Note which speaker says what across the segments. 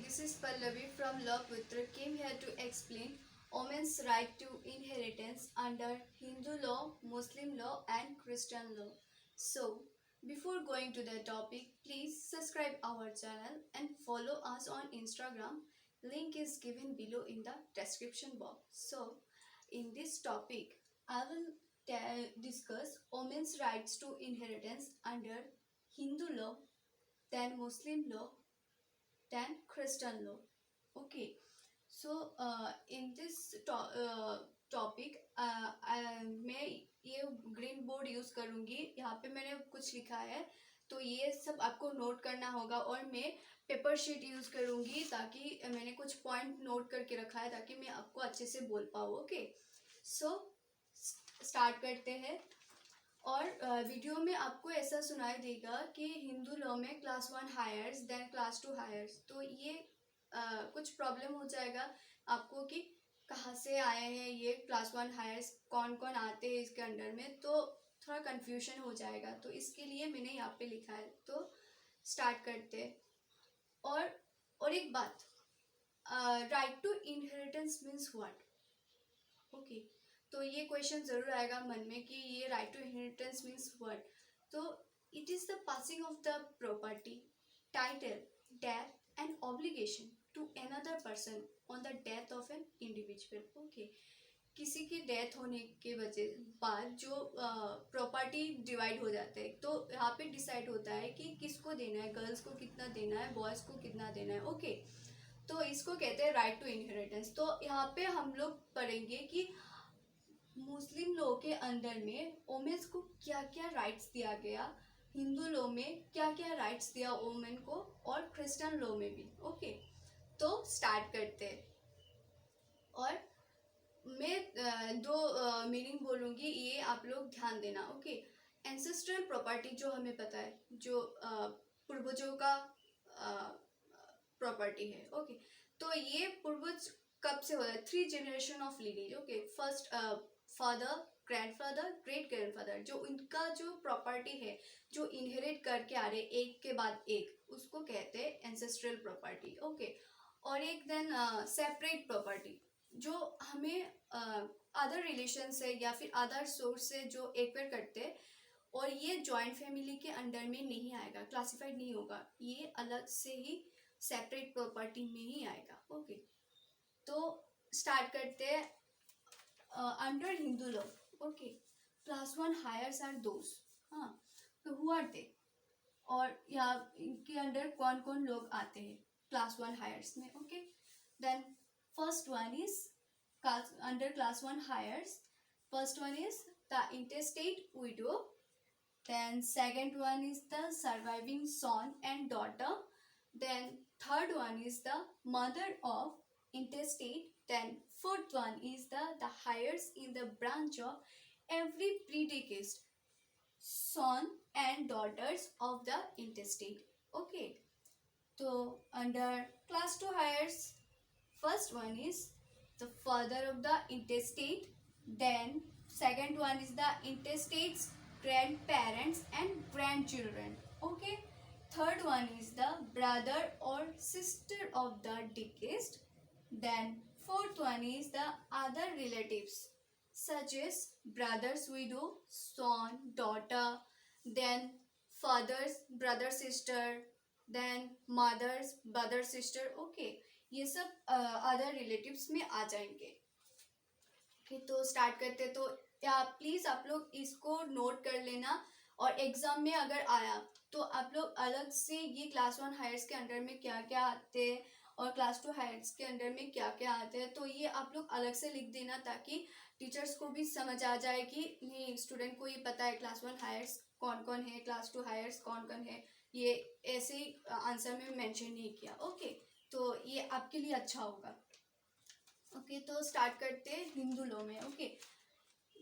Speaker 1: this is Pallavi from Law Putra came here to explain women's right to inheritance under Hindu law, Muslim law and Christian law. So, before going to the topic, please subscribe our channel and follow us on Instagram. Link is given below in the description box. So, in this topic, I will discuss women's rights to inheritance under Hindu law, then Muslim law, than Christian law. Okay, so in this topic मैं ये green board use करूंगी. यहाँ पे मैंने कुछ लिखा है तो ये सब आपको नोट करना होगा और मैं पेपर शीट यूज करूंगी ताकि मैंने कुछ पॉइंट नोट करके रखा है ताकि मैं आपको अच्छे से बोल पाऊँ. ओके, सो स्टार्ट करते हैं. और वीडियो में आपको ऐसा सुनाई देगा कि हिंदू लॉ में class 1 heirs then class 2 heirs. तो ये कुछ प्रॉब्लम हो जाएगा आपको कि कहाँ से आए हैं ये क्लास 1 हायर्स, कौन कौन आते हैं इसके अंडर में, तो थोड़ा कंफ्यूजन हो जाएगा. तो इसके लिए मैंने यहाँ पे लिखा है. तो स्टार्ट करते हैं. और एक बात, right to inheritance means what. Okay, तो ये क्वेश्चन जरूर आएगा मन में कि ये right to inheritance means what. तो it is the passing of the property, title, death and obligation to another person on the death of an individual. Okay, किसी की डेथ होने के बाद जो प्रॉपर्टी डिवाइड हो जाते हैं तो यहाँ पे डिसाइड होता है कि किसको देना है, गर्ल्स को कितना देना है, बॉयज़ को कितना देना है. ओके, तो इसको कहते हैं राइट टू इनहेरिटेंस. तो यहाँ पे हम लोग पढ़ेंगे कि मुस्लिम लॉ के अंदर में वोमेन्स को क्या क्या राइट्स दिया गया, हिंदू लॉ में क्या क्या राइट्स दिया वोमेन को, और क्रिश्चियन लॉ में भी. ओके, तो स्टार्ट करते हैं. और मैं दो मीनिंग बोलूँगी, ये आप लोग ध्यान देना. ओके, एंसेस्ट्रल प्रॉपर्टी जो हमें पता है, जो पूर्वजों का प्रॉपर्टी है. ओके, तो ये पूर्वज कब से होता है? 3 generation of lineage. Okay, first father, grandfather, great grandfather, जो उनका जो प्रॉपर्टी है जो इनहेरिट करके आ रहे एक के बाद एक, उसको कहते हैं एंसेस्ट्रल प्रॉपर्टी. ओके, और एक देन सेपरेट प्रॉपर्टी जो हमें अदर रिलेशन से या फिर अदर सोर्स से जो एक्वायर करते हैं, और ये जॉइंट फैमिली के अंडर में नहीं आएगा, क्लासिफाइड नहीं होगा, ये अलग से ही सेपरेट प्रॉपर्टी में ही आएगा. ओके, तो स्टार्ट करते हैं. Under Hindu law, okay, class 1 heirs are those. हाँ, तो हु आर दे, और यहाँ इनके अंडर कौन कौन लोग आते हैं क्लास 1 हायर्स में. Okay, then first one is under class 1 heirs. First one is the intestate widow. Then second one is the surviving son and daughter. Then third one is the mother of intestate. Then fourth one is the heirs in the branch of every predeceased son and daughters of the intestate. Okay, so under class 2 heirs, first one is the father of the intestate. Then second one is the intestate's grandparents and grandchildren. Okay, third one is the brother or sister of the deceased. Then fourth one is the other relatives such as brother's widow, son, daughter, then father's brother, sister, then mother's brother, sister. Okay, ये सब other relatives में आ जाएंगे. Okay, तो start करते. तो या please आप लोग इसको नोट कर लेना, और एग्ज़ाम में अगर आया तो आप लोग अलग से ये क्लास 1 हायर्स के अंडर में क्या क्या आते हैं और क्लास 2 हायर्स के अंडर में क्या क्या आते हैं, तो ये आप लोग अलग से लिख देना ताकि टीचर्स को भी समझ आ जाए कि नहीं, स्टूडेंट को ये पता है क्लास 1 हायर्स कौन कौन है, क्लास 2 हायर्स कौन कौन है. ये ऐसे ही आंसर में मेंशन नहीं किया. ओके, तो ये आपके लिए अच्छा होगा. ओके, तो स्टार्ट करते हैं हिंदू लॉ में. ओके,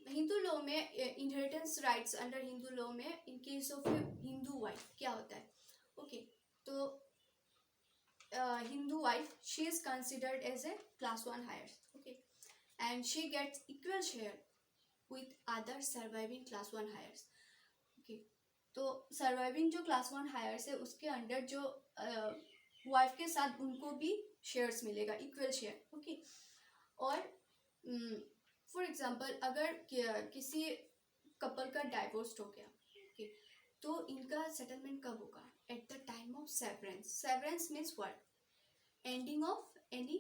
Speaker 1: हिंदू लॉ में inheritance rights under Hindu law में in case of Hindu wife क्या होता है. ओके, तो Hindu wife, she is considered as a class 1 heirs. Okay, and she gets equal share with other surviving class 1 heirs. Okay, तो surviving जो class 1 heirs है उसके under जो वाइफ के साथ उनको भी शेयर्स मिलेगा, इक्वल शेयर। ओके। और फॉर एग्जांपल अगर किसी कपल का डाइवोर्स हो गया, ओके, तो इनका सेटलमेंट कब होगा? At the time of severance. Severance means what? Ending of any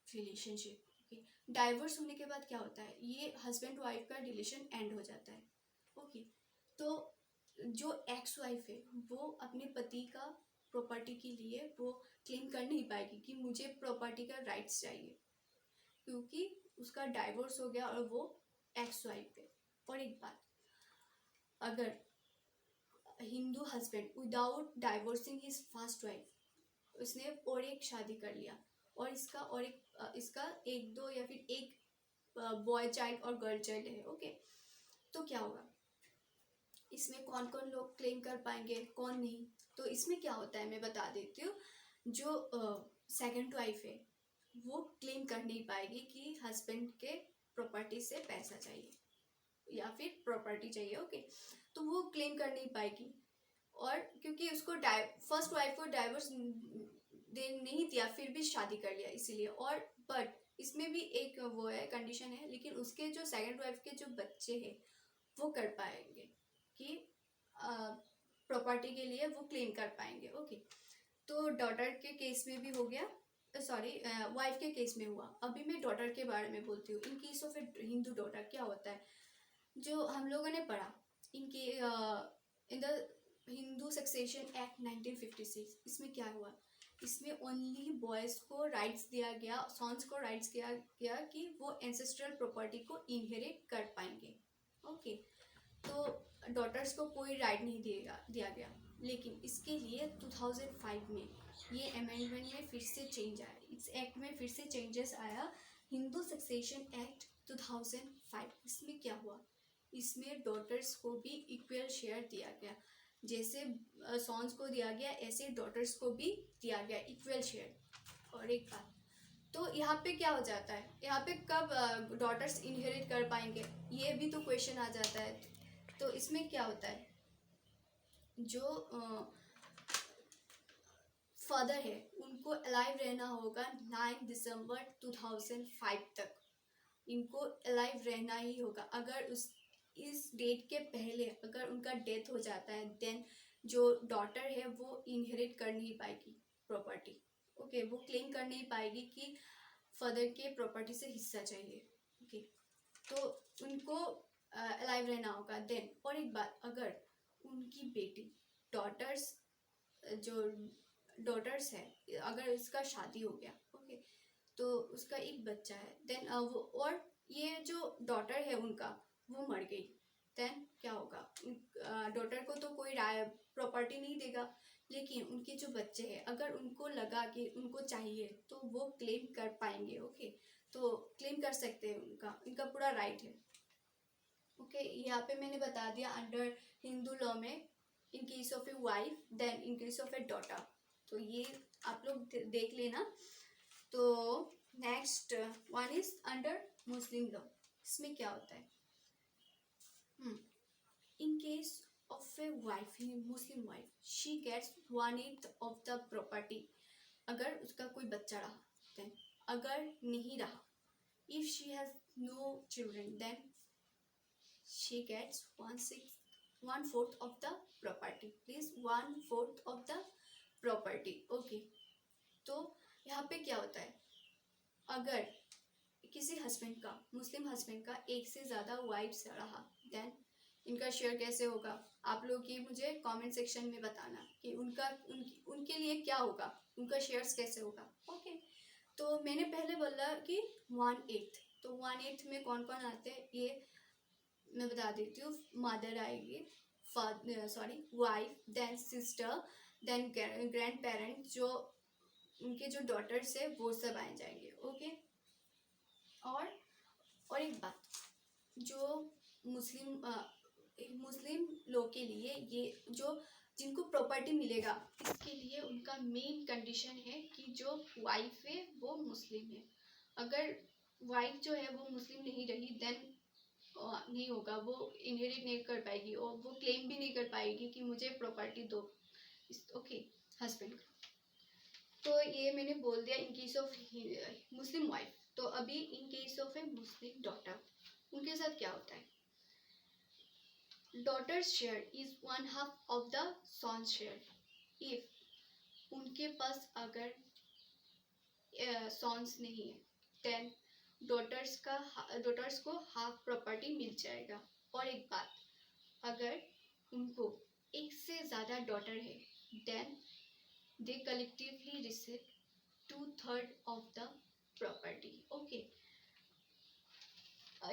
Speaker 1: relationship. Okay. Divorce होने के बाद क्या होता है? ये हस्बैंड वाइफ का रिलेशन एंड हो जाता है। ओके। तो जो एक्स वाइफ है वो अपने पति का प्रॉपर्टी के लिए वो क्लेम कर नहीं पाएगी कि मुझे प्रॉपर्टी का राइट्स चाहिए, क्योंकि उसका डाइवोर्स हो गया और वो एक्स वाइफ है। और एक बात, अगर Hindu husband without divorcing his first wife, उसने और एक शादी कर लिया और इसका एक दो या फिर एक बॉय चाइल्ड और गर्ल चाइल्ड है, ओके, तो क्या होगा? इसमें कौन कौन लोग क्लेम कर पाएंगे, कौन नहीं? तो इसमें क्या होता है मैं बता देती हूँ। जो सेकंड वाइफ है वो क्लेम कर नहीं पाएगी कि हस्बैंड के प्रॉपर्टी से पैसा चाहिए या फिर प्रॉपर्टी चाहिए, ओके, तो वो क्लेम कर नहीं पाएगी। और क्योंकि उसको फर्स्ट वाइफ को डाइवोर्स दे नहीं दिया, फिर भी शादी कर लिया इसीलिए। और बट इसमें भी एक वो है, कंडीशन है, लेकिन उसके जो सेकंड वाइफ के जो बच्चे हैं वो कर पाएंगे कि प्रॉपर्टी के लिए वो क्लेम कर पाएंगे, ओके। तो डॉटर के केस में भी हो गया, सॉरी वाइफ के केस में हुआ। अभी मैं डॉटर के बारे में बोलती हूँ। इन case of A Hindu daughter क्या होता है, जो हम लोगों ने पढ़ा इनके in the Hindu succession act 1956, इसमें क्या हुआ? इसमें ओनली बॉयज़ को राइट्स दिया गया, सॉन्स को राइट्स दिया गया कि वो एंसेस्ट्रल प्रॉपर्टी को इनहेरिट कर पाएंगे, ओके। तो डॉटर्स को कोई राइट नहीं दिया गया। लेकिन इसके लिए 2005 में ये अमेंडमेंट में फिर से चेंज आया, इस एक्ट में फिर से चेंजेस आया, हिंदू सक्सेशन एक्ट 2005। इसमें क्या हुआ? इसमें डॉटर्स को भी इक्वल शेयर दिया गया। जैसे सॉन्स को दिया गया, ऐसे डॉटर्स को भी दिया गया इक्वल शेयर। और एक बात, तो यहाँ पे क्या हो जाता है, यहाँ पे कब डॉटर्स इनहेरिट कर पाएंगे, ये भी तो क्वेश्चन आ जाता है। तो इसमें क्या होता है, जो फादर है उनको अलाइव रहना होगा 9 दिसंबर 2005 तक। इनको अलाइव रहना ही होगा। अगर इस डेट के पहले अगर उनका डेथ हो जाता है, देन जो डॉटर है वो इनहेरिट कर नहीं पाएगी प्रॉपर्टी, ओके, वो क्लेम कर नहीं पाएगी कि फादर के प्रॉपर्टी से हिस्सा चाहिए, ओके। तो उनको अलाइव रहना होगा। देन और एक बात, अगर उनकी बेटी डॉटर्स जो डॉटर्स है, अगर उसका शादी हो गया, ओके, तो उसका एक बच्चा है, देन वो, और ये जो डॉटर है उनका वो मर गई, देन क्या होगा? डॉटर को तो कोई प्रॉपर्टी नहीं देगा, लेकिन उनके जो बच्चे हैं अगर उनको लगा कि उनको चाहिए तो वो क्लेम कर पाएंगे, ओके। तो क्लेम कर सकते हैं, इनका पूरा राइट है, ओके। यहाँ पे मैंने बता दिया अंडर हिंदू लॉ में in case of a wife, then in case of a daughter. तो ये आप लोग देख लेना। तो next one is under Muslim law. इसमें क्या होता है, in case of a wife, Muslim wife, she gets 1/8 of the property. अगर उसका कोई बच्चा रहा, देन अगर नहीं रहा, if she has no children, then she gets 1/4 of the property, please, 1/4 of the property, okay। तो यहाँ पे क्या होता है, अगर किसी हस्बैंड का, मुस्लिम हस्बैंड का एक से ज़्यादा वाइफ्स रहा, देन इनका शेयर कैसे होगा? आप लोग ये मुझे कमेंट सेक्शन में बताना कि उनके लिए क्या होगा, उनका शेयर्स कैसे होगा, ओके। तो मैंने पहले बोला कि 1/8, तो 1/8 में कौन कौन आते हैं ये मैं बता देती हूँ। मदर आएगी, wife, then sister, then grand parent, जो उनके जो डॉटर्स है वो सब आए जाएंगे, ओके। और एक बात, जो मुस्लिम लोग के लिए ये जो जिनको प्रॉपर्टी मिलेगा, इसके लिए उनका मेन कंडीशन है कि जो वाइफ है वो मुस्लिम है। अगर वाइफ जो है वो मुस्लिम नहीं रही, देन नहीं होगा, वो इनहेरिट नहीं कर पाएगी और वो क्लेम भी नहीं कर पाएगी कि मुझे प्रॉपर्टी दो, ओके, हस्बैंड का। तो ये मैंने बोल दिया in case of Muslim wife. तो अभी in case of a Muslim daughter, उनके साथ क्या होता है? Daughter's share is one half of the son share. If उनके पास अगर सॉन्स नहीं है, देन डॉटर्स को हाफ प्रॉपर्टी मिल जाएगा। और एक बात, अगर उनको एक से ज़्यादा डॉटर है, then they collectively receive 2/3 of the property. Okay,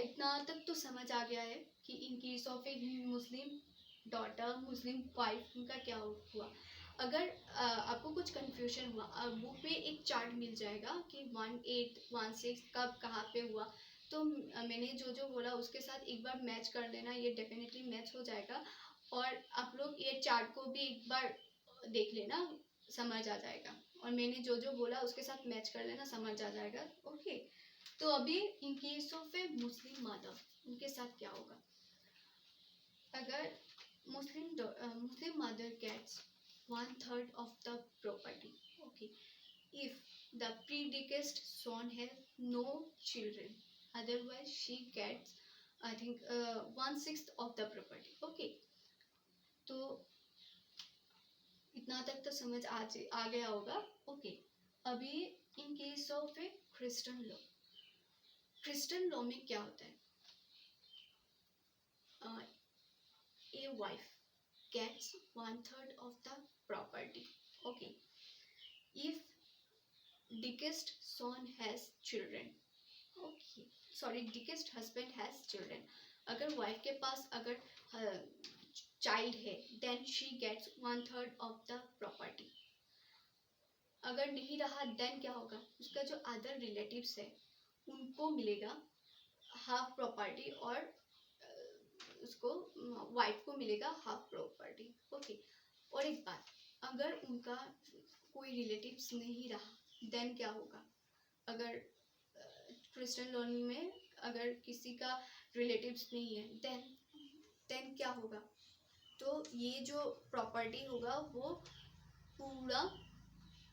Speaker 1: इतना तक तो समझ आ गया है कि in case of a Muslim daughter, Muslim wife, उनका क्या हुआ। अगर आपको कुछ कंफ्यूजन हुआ, बुक में एक चार्ट मिल जाएगा कि 18, 16 कब कहाँ पे हुआ। तो मैंने जो जो बोला उसके साथ एक बार मैच कर लेना, ये डेफिनेटली मैच हो जाएगा। और आप लोग ये चार्ट को भी एक बार देख लेना, समझ आ जाएगा। और मैंने जो जो बोला उसके साथ मैच कर लेना, समझ आ जाएगा। ओके, तो अभी in case of a Muslim mother, उनके साथ क्या होगा? अगर मुस्लिम mother gets 1/3 of the property. Okay, if the predeceased son has no children, otherwise she gets, I think, 1/6 of the property. Okay, तो इतना तक तो समझ आ गया होगा। ओके, अभी in case of A Christian law, Christian law में क्या होता है? A wife gets 1/3 of the property. Okay, if deceased son has children, okay, sorry, deceased husband has children, अगर वाइफ के पास अगर चाइल्ड है, then she gets 1/3 of the property. अगर नहीं रहा, देन क्या होगा? उसका जो अदर रिलेटिव्स है उनको मिलेगा हाफ प्रॉपर्टी, और उसको वाइफ को मिलेगा हाफ प्रॉपर्टी। ओके, और एक बात, अगर उनका कोई रिलेटिव्स नहीं रहा, देन क्या होगा? अगर क्रिश्चियन लॉ में अगर किसी का रिलेटिव्स नहीं है, देन क्या होगा? तो ये जो प्रॉपर्टी होगा वो पूरा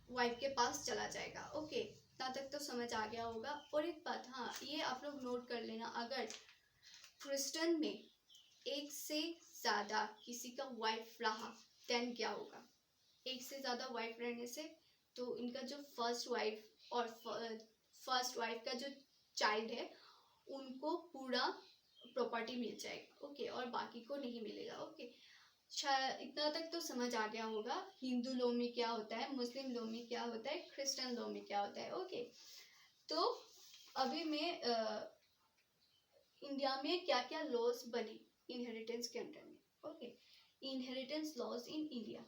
Speaker 1: वाइफ के पास चला जाएगा। ओके, तब तक तो समझ आ गया होगा। और एक बात, हाँ, ये आप लोग नोट कर लेना, अगर क्रिश्चियन में एक से ज़्यादा किसी का वाइफ रहा, देन क्या होगा? एक से ज़्यादा वाइफ रहने से तो इनका जो फर्स्ट वाइफ और फर्स्ट वाइफ का जो चाइल्ड है उनको पूरा प्रॉपर्टी मिल जाएगा। ओके, और बाकी को नहीं मिलेगा। ओके, इतना तक तो समझ आ गया होगा हिंदू लॉ में क्या होता है, मुस्लिम लॉ में क्या होता है, क्रिश्चियन लॉ में क्या होता है। ओके, तो अभी मैं इंडिया में क्या क्या लॉज बने इनहेरिटेंस के अंडर में। Okay, inheritance laws in India,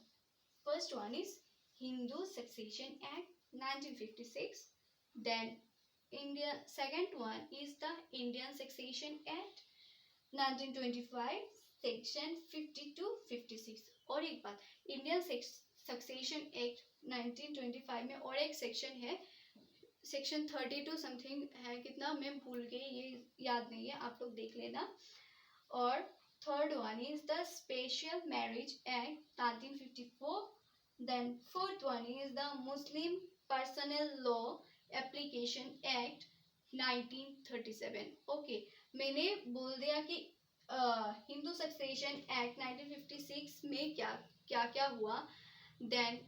Speaker 1: first one is Hindu succession act 1956, then India, second one is the Indian succession act 1925, section 52-56। और एक बात, इंडियन सक्सेशन एक्ट 1925 में और एक सेक्शन है, सेक्शन 32 समथिंग है, कितना मैं भूल गई, ये याद नहीं है, आप लोग देख लेना। और third one is the special marriage act 1954, then fourth one is the Muslim personal law application act 1937। Okay, मैंने बोल दिया कि हिंदू सक्सेशन एक्ट 1956 में क्या क्या क्या हुआ, देन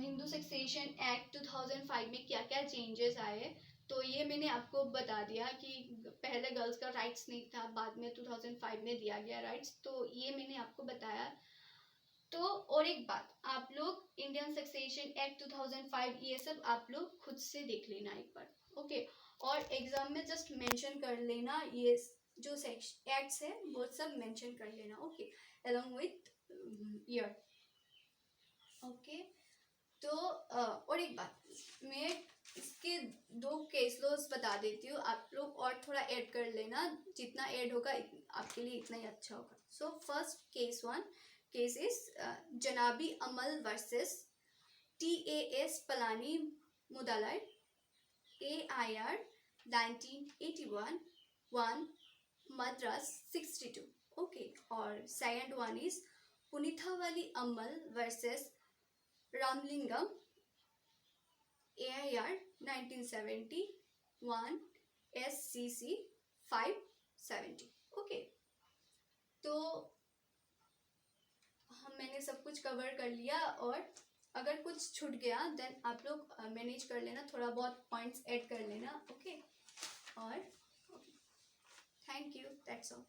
Speaker 1: हिंदू सक्सेशन एक्ट 2005 में क्या क्या चेंजेस आए। तो ये मैंने आपको बता दिया कि पहले गर्ल्स का राइट्स नहीं था, बाद में 2005 में दिया गया राइट्स, तो ये मैंने आपको बताया। तो और एक बात, आप लोग इंडियन सक्सेशन एक्ट 2005 ये सब आप लोग खुद से देख लेना एक बार। ओके, और एग्जाम में जस्ट मेंशन कर लेना, ये जो एक्ट्स है वो सब मेंशन कर लेना। Okay, along with year. Okay, तो और एक बात, मैं इसके 2 केस लॉज बता देती हूँ, आप लोग और थोड़ा ऐड कर लेना, जितना ऐड होगा आपके लिए इतना ही अच्छा होगा। So first case is Janabi Ammal versus TAS Palani Mudaliar AIR 1981 1 Madras 62। Okay, और second one is Punithavalli Ammal versus Ramalingam AIR 1971 SCC 570। ओके, तो मैंने सब कुछ कवर कर लिया, और अगर कुछ छूट गया देन आप लोग मैनेज कर लेना, थोड़ा बहुत पॉइंट्स ऐड कर लेना। ओके, और थैंक यू, दैट्स ऑल।